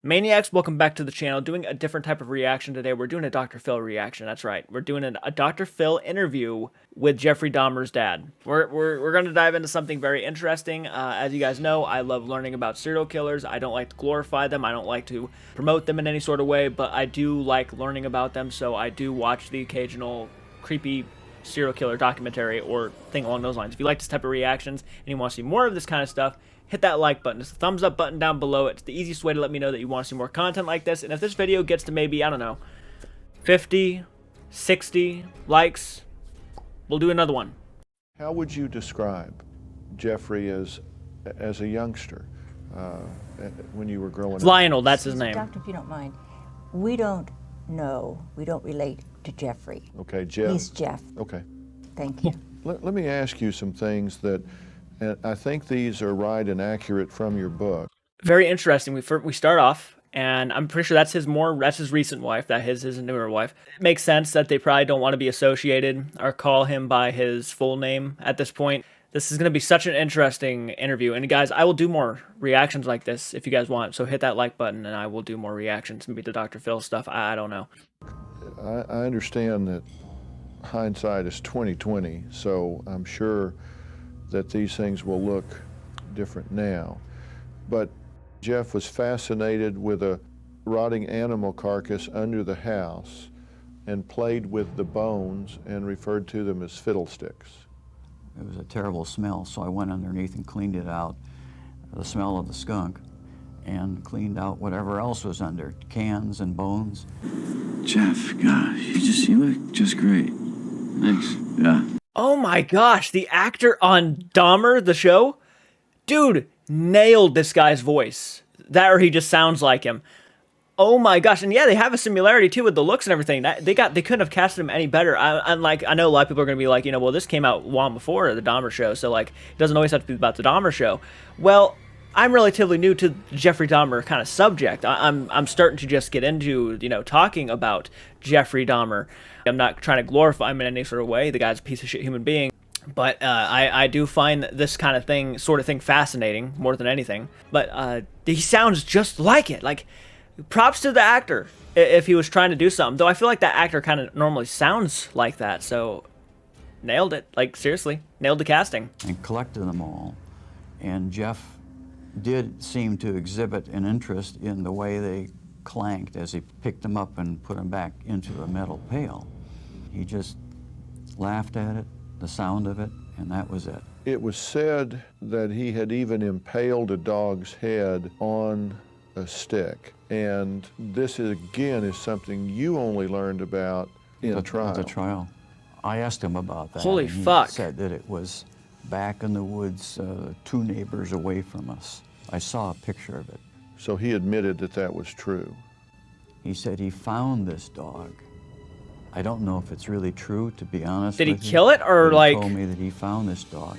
Maniacs, welcome back to the channel. Doing a different type of reaction today. We're doing a Dr. Phil reaction. That's right. We're doing a Dr. Phil interview with Jeffrey Dahmer's dad. We're going to dive into something very interesting. As you guys know, I love learning about serial killers. I don't like to glorify them. I don't like to promote them in any sort of way, but I do like learning about them, so I do watch the occasional creepy serial killer documentary or thing along those lines. If you like this type of reactions and you want to see more of this kind of stuff, hit that like button. It's the thumbs up button down below. It's the easiest way to let me know that you want to see more content like this. And if this video gets to maybe, I don't know, 50, 60 likes, we'll do another one. How would you describe Jeffrey as a youngster when you were growing up? Lionel, that's his name. Doctor, if you don't mind, we don't know, we don't relate to Jeffrey. Okay, Jeff. He's Jeff. Okay. Thank you. Let me ask you some things that, and I think these are right and accurate from your book. Very interesting. We start off, and I'm pretty sure that's his recent wife, that his newer wife. It makes sense that they probably don't want to be associated or call him by his full name at this point. This is going to be such an interesting interview. And guys, I will do more reactions like this if you guys want. So hit that like button and I will do more reactions. Maybe the Dr. Phil stuff. I don't know. I understand that hindsight is 20/20, so I'm sure that these things will look different now. But Jeff was fascinated with a rotting animal carcass under the house and played with the bones and referred to them as fiddlesticks. It was a terrible smell, so I went underneath and cleaned it out, the smell of the skunk, and cleaned out whatever else was under, cans and bones. Jeff, gosh, you look just great. Thanks, yeah. Oh my gosh, the actor on Dahmer, the show? Dude, nailed this guy's voice. That or he just sounds like him. Oh my gosh, and yeah, they have a similarity too with the looks and everything. They couldn't have casted him any better. I know a lot of people are gonna be like, you know, well, this came out long before the Dahmer show, so like it doesn't always have to be about the Dahmer show. Well, I'm relatively new to the Jeffrey Dahmer kind of subject. I'm starting to just get into, you know, talking about Jeffrey Dahmer. I'm not trying to glorify him in any sort of way. The guy's a piece of shit human being. But I do find this kind of thing, fascinating more than anything. But he sounds just like it. Like, props to the actor if he was trying to do something. Though I feel like that actor kind of normally sounds like that. So, nailed it. Like, seriously, nailed the casting. And collected them all. And Jeff did seem to exhibit an interest in the way they clanked as he picked them up and put them back into the metal pail. He just laughed at it, the sound of it, and that was it. It was said that he had even impaled a dog's head on a stick. And this again is something you only learned about in the trial. At the trial. I asked him about that. Holy and fuck. He said that it was back in the woods, 2 neighbors away from us. I saw a picture of it. So he admitted that that was true. He said he found this dog. I don't know if it's really true, to be honest. Did he with you, kill it, or but like? He told me that he found this dog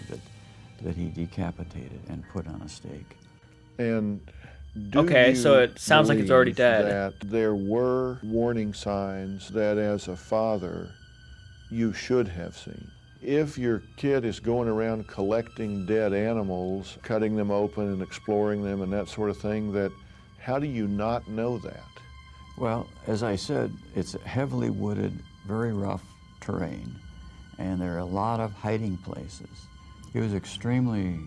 that he decapitated and put on a stake. And do Okay, so it sounds like it's already believe dead. that there were warning signs that as a father you should have seen? If your kid is going around collecting dead animals, cutting them open and exploring them and that sort of thing, that how do you not know that? Well, as I said, it's heavily wooded, very rough terrain, and there are a lot of hiding places. He was extremely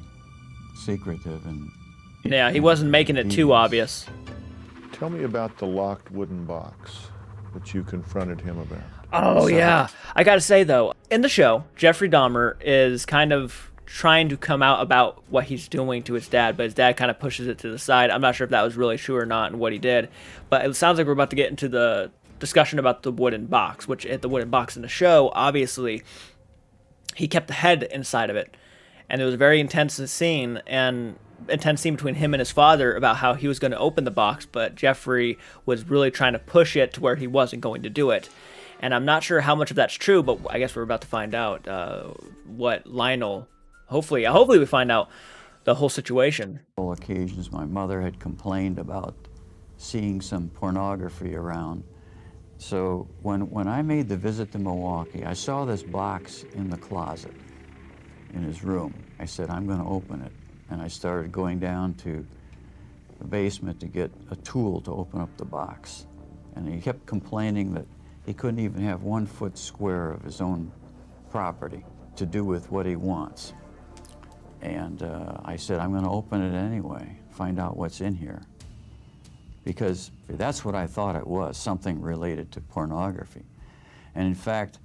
secretive and Yeah, he wasn't making it too obvious. Tell me about the locked wooden box that you confronted him about. Oh, yeah. I gotta say, though, in the show, Jeffrey Dahmer is kind of trying to come out about what he's doing to his dad, but his dad kind of pushes it to the side. I'm not sure if that was really true or not and what he did, but it sounds like we're about to get into the discussion about the wooden box, which at the wooden box in the show, obviously, he kept the head inside of it. And it was a very intense scene between him and his father about how he was going to open the box, but Jeffrey was really trying to push it to where he wasn't going to do it. And I'm not sure how much of that's true, but I guess we're about to find out what Lionel, hopefully we find out the whole situation. on occasions my mother had complained about seeing some pornography around. So when I made the visit to Milwaukee, I saw this box in the closet in his room. I said, I'm going to open it. And I started going down to the basement to get a tool to open up the box. And he kept complaining that he couldn't even have 1 foot square of his own property to do with what he wants. And I said, I'm going to open it anyway, find out what's in here. Because that's what I thought it was, something related to pornography. And in fact,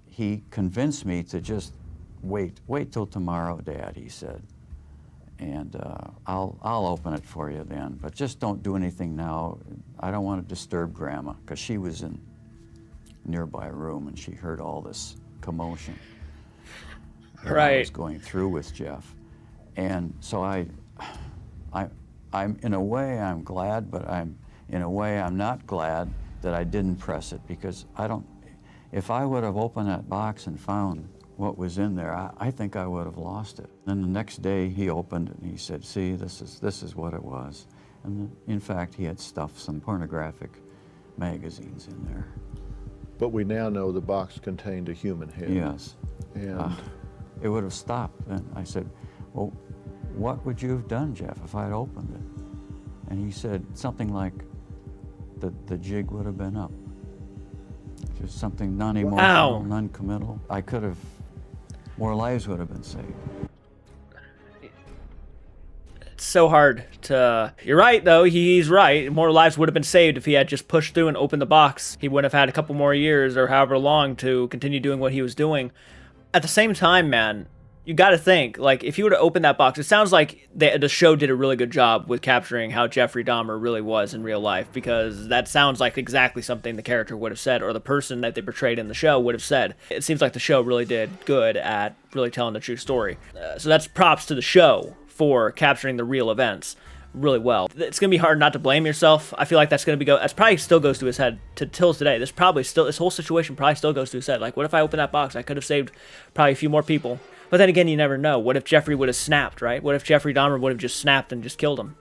he convinced me to just wait till tomorrow, Dad, he said. And I'll open it for you then, but just don't do anything now. I don't want to disturb Grandma, because she was in a nearby room and she heard all this commotion that I was going through with Jeff. And so I'm in a way I'm glad, but in a way I'm not glad that I didn't press it, because if I would have opened that box and found what was in there, I think I would have lost it. Then the next day he opened it and he said, see, this is what it was. And in fact, he had stuffed some pornographic magazines in there. But we now know the box contained a human head. Yes. And it would have stopped. And I said, well, what would you have done, Jeff, if I'd opened it? And he said something like, the jig would have been up. Just something non-emotional, non-committal. I could have, more lives would have been saved. It's so hard to... You're right, though. He's right. More lives would have been saved if he had just pushed through and opened the box. He wouldn't have had a couple more years or however long to continue doing what he was doing. At the same time, man, you got to think, like, if you were to open that box, it sounds like the show did a really good job with capturing how Jeffrey Dahmer really was in real life, because that sounds like exactly something the character would have said, or the person that they portrayed in the show would have said. It seems like the show really did good at really telling the true story. So that's props to the show for capturing the real events really well. It's going to be hard not to blame yourself. I feel like that's probably still goes through his head till today. This whole situation probably still goes through his head. Like, what if I opened that box? I could have saved probably a few more people. But then again, you never know. What if Jeffrey would have snapped, right? What if Jeffrey Dahmer would have just snapped and just killed him?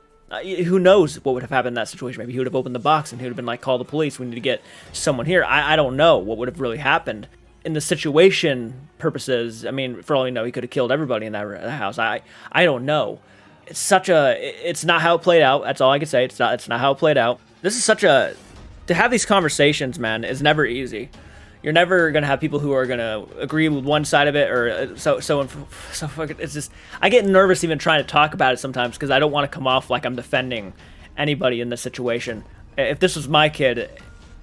Who knows what would have happened in that situation? Maybe he would have opened the box and he would have been like, call the police. We need to get someone here. I don't know what would have really happened. In the situation purposes, I mean, for all you know, he could have killed everybody in that house. I don't know. It's not how it played out. That's all I can say. It's not how it played out. To have these conversations, man, is never easy. You're never gonna have people who are gonna agree with one side of it, or it's just, I get nervous even trying to talk about it sometimes, because I don't want to come off like I'm defending anybody in this situation. If this was my kid,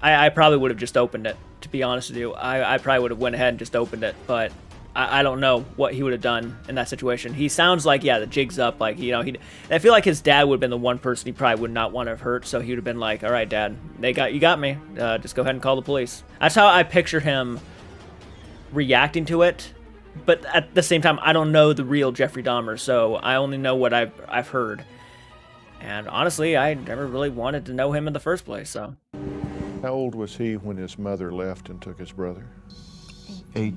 I probably would have just opened it, to be honest with you. I probably would have went ahead and just opened it, but I don't know what he would have done in that situation. He sounds like, yeah, the jig's up. Like, you know, I feel like his dad would have been the one person he probably would not want to have hurt. So he would have been like, all right, Dad, you got me. Just go ahead and call the police. That's how I picture him reacting to it. But at the same time, I don't know the real Jeffrey Dahmer, so I only know what I've heard. And honestly, I never really wanted to know him in the first place. So, how old was he when his mother left and took his brother?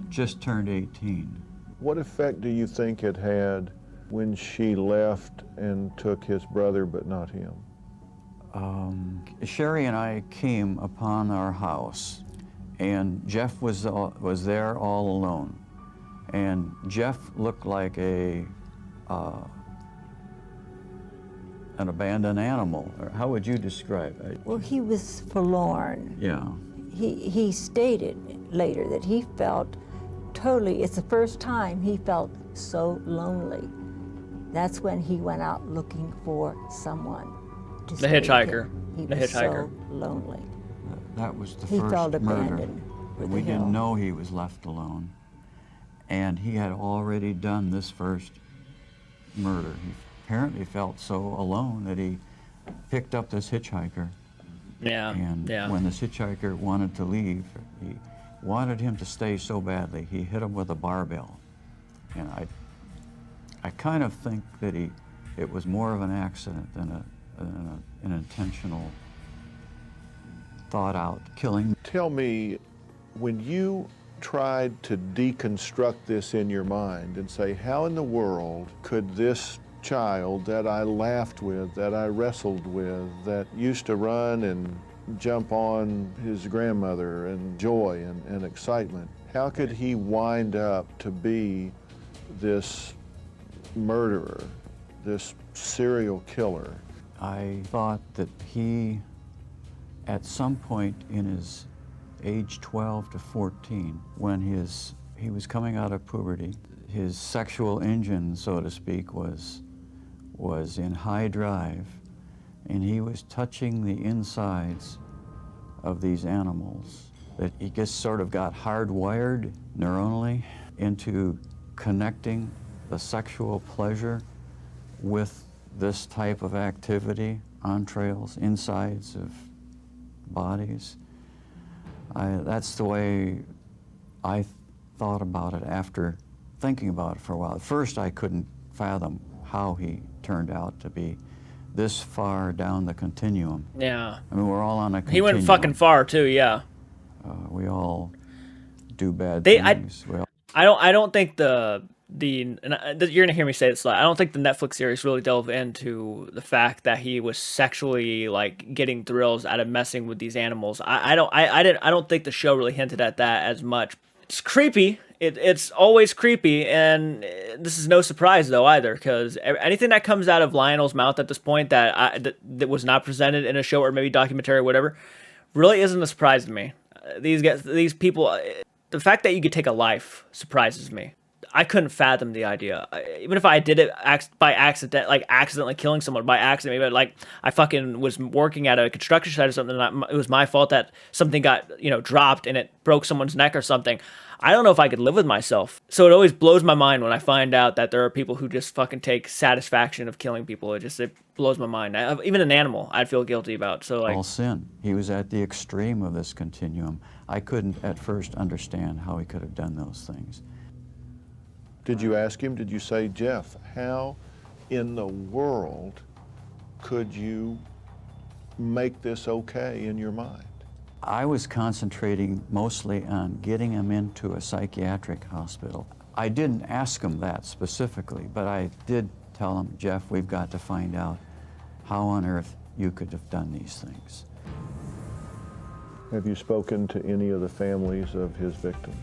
Just turned 18. What effect do you think it had when she left and took his brother but not him? Sherry and I came upon our house, and Jeff was there all alone. And Jeff looked like an abandoned animal. Or how would you describe it? Well, he was forlorn. Yeah. He stated later that he felt totally, it's the first time he felt so lonely. That's when he went out looking for someone to The save hitchhiker. him. He The was hitchhiker. so lonely. That was the He first felt murder. abandoned with We the hill. didn't know he was left alone. And he had already done this first murder. He apparently felt so alone that he picked up this hitchhiker. Yeah. And yeah. when this hitchhiker wanted to leave, he wanted him to stay so badly, he hit him with a barbell. And I kind of think that it was more of an accident than an intentional, thought-out killing. Tell me, when you tried to deconstruct this in your mind and say, how in the world could this child that I laughed with, that I wrestled with, that used to run and jump on his grandmother and joy and excitement, how could he wind up to be this murderer, this serial killer? I thought that he, at some point in his age 12 to 14, when he was coming out of puberty, his sexual engine, so to speak, was in high drive, and he was touching the insides of these animals. That he just sort of got hardwired neuronally into connecting the sexual pleasure with this type of activity, entrails, insides of bodies. That's the way I thought about it after thinking about it for a while. At first, I couldn't fathom how he turned out to be this far down the continuum. Yeah. I mean, we're all on a continuum. He went fucking far too, yeah. We all do bad things. I don't think you're gonna hear me say this a lot. I don't think the Netflix series really delve into the fact that he was sexually like getting thrills out of messing with these animals. I don't think the show really hinted at that as much. It's creepy. It's always creepy, and this is no surprise though either, because anything that comes out of Lionel's mouth at this point that was not presented in a show or maybe documentary or whatever, really isn't a surprise to me. These people, the fact that you could take a life surprises me. I couldn't fathom the idea. Even if I did it by accident, like accidentally killing someone by accident, maybe like I fucking was working at a construction site or something, and it was my fault that something got, dropped and it broke someone's neck or something. I don't know if I could live with myself. So it always blows my mind when I find out that there are people who just fucking take satisfaction of killing people. It blows my mind. Even an animal, I'd feel guilty about. So like, all sin. He was at the extreme of this continuum. I couldn't at first understand how he could have done those things. Did you ask him, did you say, Jeff, how in the world could you make this okay in your mind? I was concentrating mostly on getting him into a psychiatric hospital. I didn't ask him that specifically, but I did tell him, Jeff, we've got to find out how on earth you could have done these things. Have you spoken to any of the families of his victims?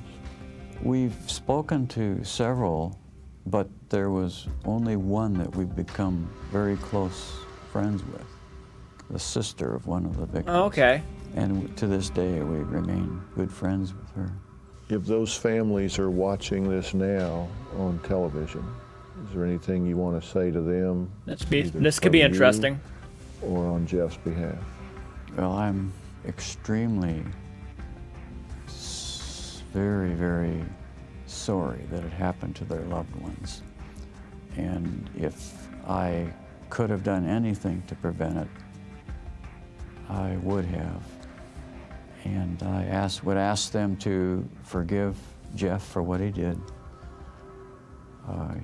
We've spoken to several, but there was only one that we've become very close friends with, the sister of one of the victims. oh, okay. And to this day, we remain good friends with her. If those families are watching this now on television, is there anything you want to say to them? This could be interesting. Or on Jeff's behalf? Well, I'm extremely, very, very sorry that it happened to their loved ones. And if I could have done anything to prevent it, I would have. And I would ask them to forgive Jeff for what he did.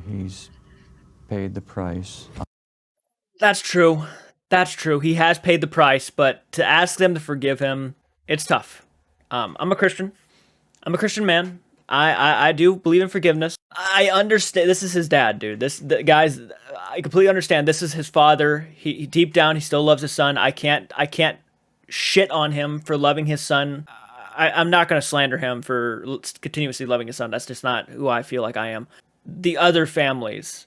He's paid the price. That's true. That's true. He has paid the price, but to ask them to forgive him, it's tough. I'm a Christian. I'm a Christian man. I do believe in forgiveness. I understand. This is his dad, dude. Guys, I completely understand. This is his father. He deep down, he still loves his son. I can't shit on him for loving his son. I'm not going to slander him for continuously loving his son. That's just not who I feel like I am. The other families,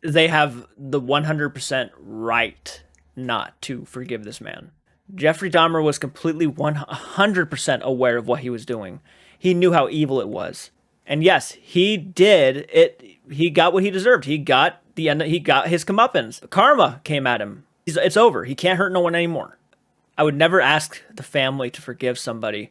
they have the 100% right not to forgive this man. Jeffrey Dahmer was completely 100% aware of what he was doing. He knew how evil it was. And yes, he did it. He got what he deserved. He got his comeuppance. Karma came at him. It's over. He can't hurt no one anymore. I would never ask the family to forgive somebody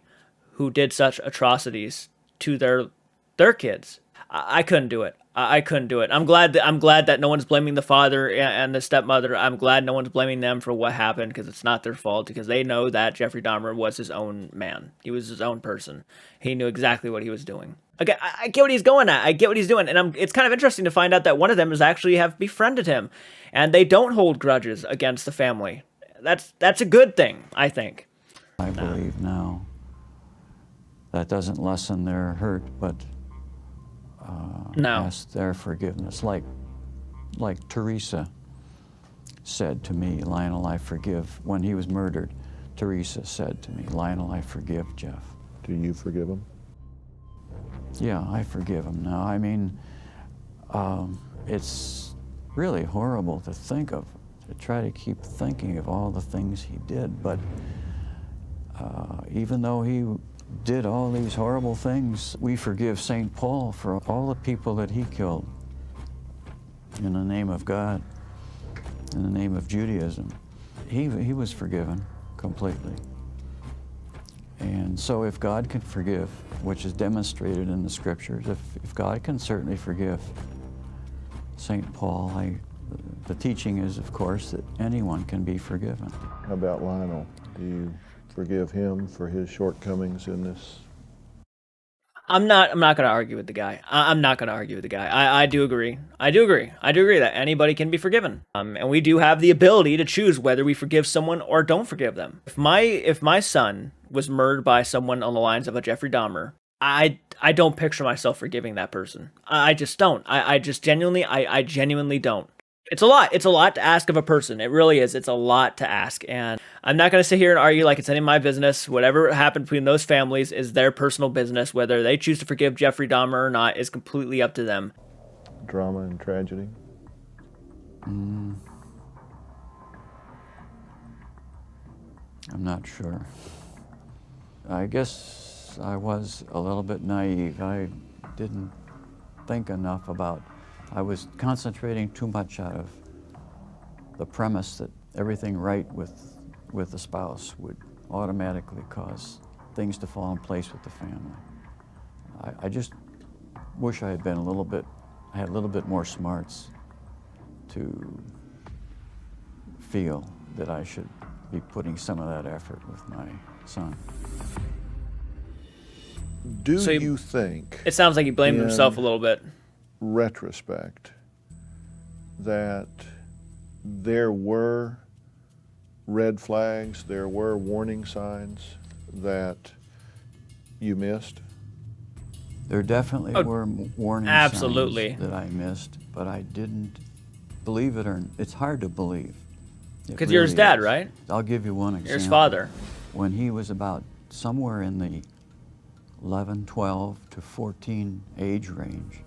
who did such atrocities to their kids. I couldn't do it. I couldn't do it. I'm glad that no one's blaming the father and the stepmother. I'm glad no one's blaming them for what happened, because it's not their fault, because they know that Jeffrey Dahmer was his own man. He was his own person. He knew exactly what he was doing. Okay, I get what he's going at. I get what he's doing. And it's kind of interesting to find out that one of them is actually have befriended him, and they don't hold grudges against the family. That's a good thing, I think. I believe now that doesn't lessen their hurt, but ask their forgiveness. Like Teresa said to me, Lionel, I forgive. When he was murdered, Teresa said to me, Lionel, I forgive Jeff. Do you forgive him? Yeah, I forgive him now. I mean, it's really horrible to think of try to keep thinking of all the things he did, but even though he did all these horrible things, we forgive St. Paul for all the people that he killed in the name of God, in the name of Judaism. He was forgiven completely. And so if God can forgive, which is demonstrated in the scriptures, if God can certainly forgive St. Paul, the teaching is, of course, that anyone can be forgiven. How about Lionel? Do you forgive him for his shortcomings in this? I'm not going to argue with the guy. I'm not going to argue with the guy. I do agree. I do agree that anybody can be forgiven. And we do have the ability to choose whether we forgive someone or don't forgive them. If my son was murdered by someone on the lines of a Jeffrey Dahmer, I don't picture myself forgiving that person. I just don't. I genuinely don't. It's a lot. It's a lot to ask of a person. It really is. It's a lot to ask. And I'm not going to sit here and argue like it's any of my business. Whatever happened between those families is their personal business. Whether they choose to forgive Jeffrey Dahmer or not is completely up to them. Drama and tragedy? I'm not sure. I guess I was a little bit naive. I didn't think enough about, I was concentrating too much out of the premise that everything right with the spouse would automatically cause things to fall in place with the family. I just wish I had been I had a little bit more smarts to feel that I should be putting some of that effort with my son. Do you think, It sounds like he blamed himself a little bit. retrospect, that there were red flags, there were warning signs that you missed? There definitely were warning absolutely. signs that I missed, but I didn't believe it, or it's hard to believe. Because you're his dad, right? I'll give you one example. You're his father. When he was about somewhere in the 11, 12 to 14 age range,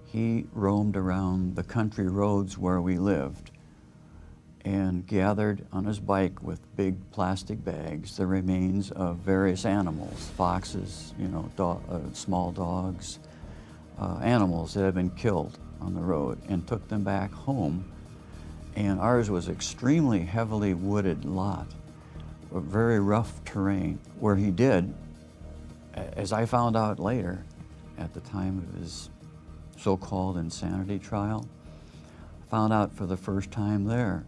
he roamed around the country roads where we lived and gathered on his bike with big plastic bags the remains of various animals, foxes, small dogs, animals that had been killed on the road, and took them back home. And ours was extremely heavily wooded lot, a very rough terrain, where he did, as I found out later, at the time of his so-called insanity trial, found out for the first time there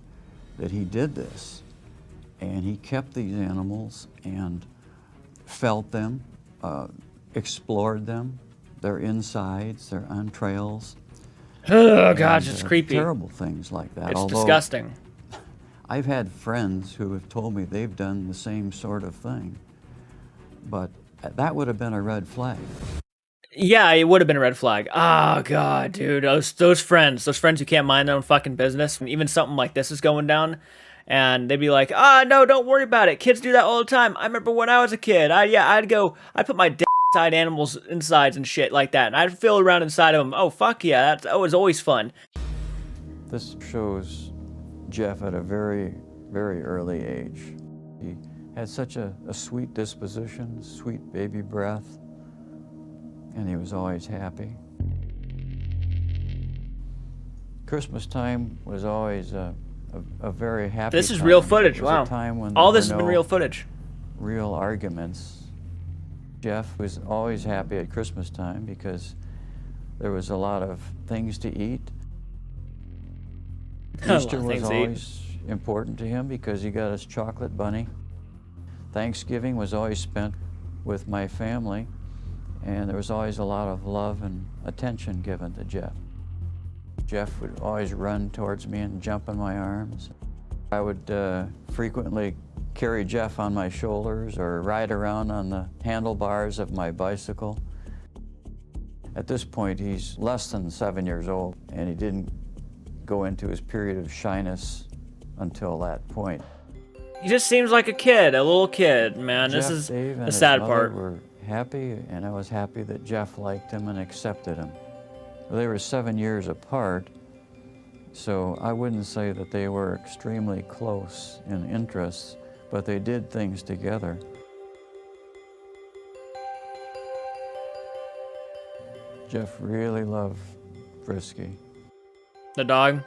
that he did this. And he kept these animals and felt them, explored them, their insides, their entrails. Oh, gosh, it's creepy. Terrible things like that. It's disgusting. I've had friends who have told me they've done the same sort of thing, but that would have been a red flag. Yeah, it would have been a red flag. Oh, God, dude. Those friends who can't mind their own fucking business, and even something like this is going down, and they'd be like, no, don't worry about it. Kids do that all the time. I remember when I was a kid, I'd put my dick inside animals' insides and shit like that, and I'd feel around inside of them. Oh, fuck yeah, that was always fun. This shows Jeff at a very, very early age. He had such a sweet disposition, sweet baby breath, and he was always happy. Christmas time was always a very happy This is time. real footage, It was wow. a time when All there this were has been no real footage. Real arguments. Jeff was always happy at Christmas time because there was a lot of things to eat. Easter was always important to him because he got his chocolate bunny. Thanksgiving was always spent with my family, and there was always a lot of love and attention given to Jeff. Jeff would always run towards me and jump in my arms. I would frequently carry Jeff on my shoulders or ride around on the handlebars of my bicycle. At this point, he's less than 7 years old, and he didn't go into his period of shyness until that point. He just seems like a kid, a little kid, man. Jeff, This is Dave, and the his sad mother part. Were happy, and I was happy that Jeff liked him and accepted him. They were 7 years apart, So I wouldn't say that they were extremely close in interests, but they did things together. Jeff really loved Frisky. The dog?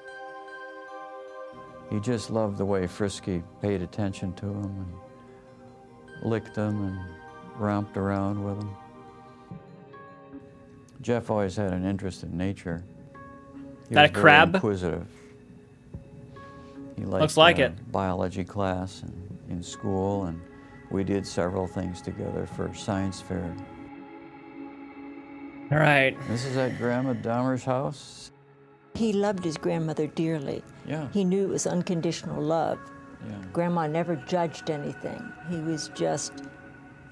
He just loved the way Frisky paid attention to him and licked him and romped around with him. Jeff always had an interest in nature. He That was a very crab? inquisitive. He liked, Looks like it. biology class and in school, and we did several things together for science fair. All right. This is at Grandma Dahmer's house. He loved his grandmother dearly. Yeah. He knew it was unconditional love. Yeah. Grandma never judged anything. He was just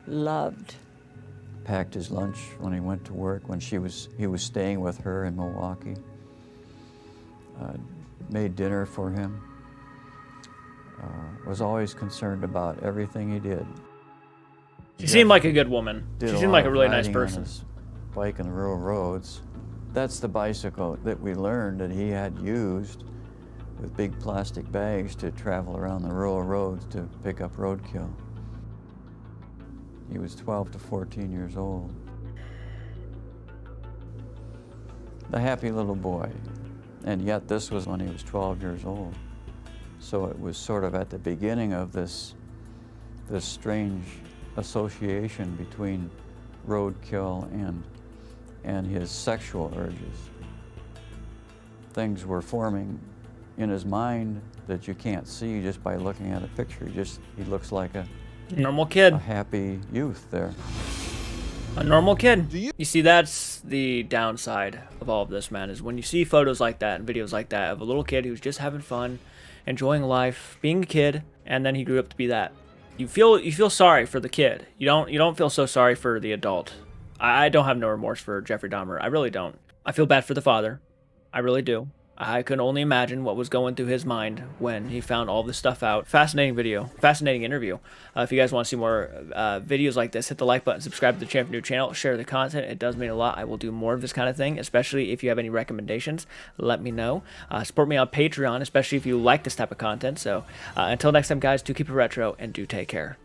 loved. Packed his lunch when he went to work, when he was staying with her in Milwaukee. Made dinner for him. Was always concerned about everything he did. She seemed like a good woman. She Did seemed like a lot of really nice riding on person. his bike on the rural roads. That's the bicycle that we learned that he had used with big plastic bags to travel around the rural roads to pick up roadkill. He was 12 to 14 years old. The happy little boy. And yet this was when he was 12 years old. So it was sort of at the beginning of this strange association between roadkill and his sexual urges. Things were forming in his mind that you can't see just by looking at a picture. He looks like a Normal kid. happy youth there. A normal kid. You see, that's the downside of all of this, man, is when you see photos like that and videos like that of a little kid who's just having fun, enjoying life, being a kid, and then he grew up to be that. You feel sorry for the kid. You don't feel so sorry for the adult. I don't have no remorse for Jeffrey Dahmer. I really don't. I feel bad for the father. I really do. I could only imagine what was going through his mind when he found all this stuff out. Fascinating video, fascinating interview. If you guys want to see more videos like this, hit the like button, subscribe to the Champion New channel, share the content. It does mean a lot. I will do more of this kind of thing, especially if you have any recommendations. Let me know. Support me on Patreon, especially if you like this type of content. So until next time, guys, do keep it retro and do take care.